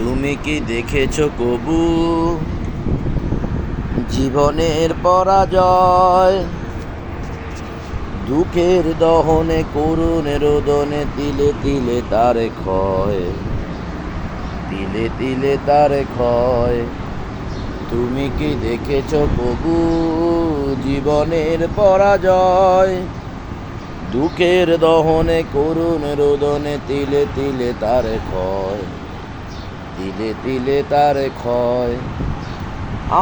তুমি কি দেখেছো কবু জীবনের পরাজয়? দুঃখের দহনে করুণ রোদনে তিলে তিলে তার ক্ষয়, তিলে তিলে তার ক্ষয়। তুমি কি দেখেছো কবু জীবনের পরাজয়? দুঃখের দহনে করুণ রোদনে তিলে তিলে তার ক্ষয়, তিলে তিলে তার ক্ষয়।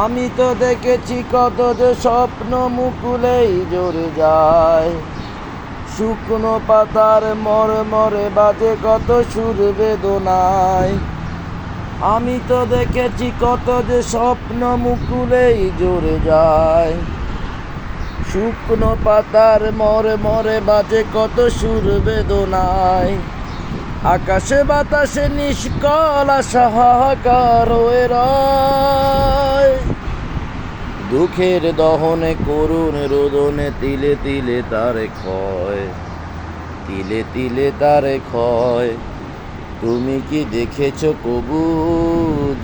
আমি তো দেখেছি কত যে স্বপ্ন মুকুলেই ঝরে যায়, শুকনো পাতার মরে মরে বাজে কত সুর বেদনায়। আমি তো দেখেছি কত যে স্বপ্ন মুকুলেই ঝরে যায়, শুকনো পাতার মরে মরে বাজে কত সুর বেদনায়। আকাশে বাতাসে নিষ্কল আশা হাহাকার হয়ে রয়, দুঃখের দহনে করুণ রোদনে তিলে তিলে তার ক্ষয়, তিলে তিলে তার ক্ষয়। তুমি কি দেখেছো কবু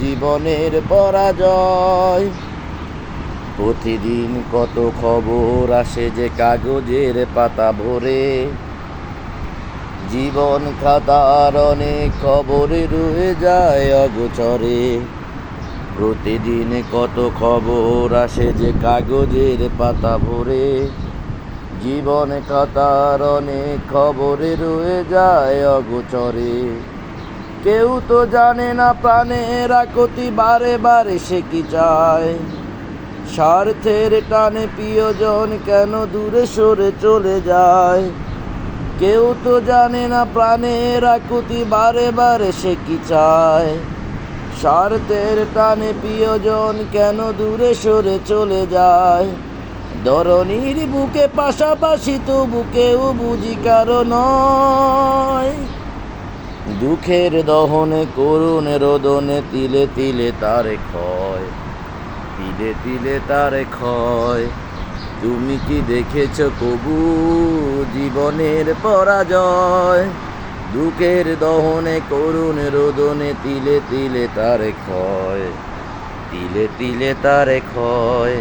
জীবনের পরাজয়? প্রতিদিন কত খবর আসে যে কাগজের পাতা ভরে, জীবন খাতার অনেক খবরে রয়ে যায় অগোচরে। প্রতিদিন কত খবর আসে যে কাগজের পাতা ভরে, জীবন খাতার অনেক খবরে রয়ে যায় অগোচরে। কেউ তো জানে না প্রাণের আকুতি বারে বারে সে কি চায়, স্বার্থের টানে প্রিয়জন কেন দূরে সরে চলে যায়। কেউ তো জানে না প্রাণের আকুতি বারে বারে সে কি চায়, স্বার্থের টানে প্রিয়জন কেন দূরে সরে চলে যায়। ধরণীর বুকে পাশাপাশি তবু কেউ বুঝি কারো নয়, দুঃখের দহনে করুণ রোদনে তিলে তিলে তার ক্ষয়, তিলে তিলে তার ক্ষয়। তুমি কি দেখেছো কবু জীবনের পরাজয়? দুঃখের দহনে করুণ রোদনে তিলে তিলে তার ক্ষয়, তিলে তিলে তার ক্ষয়।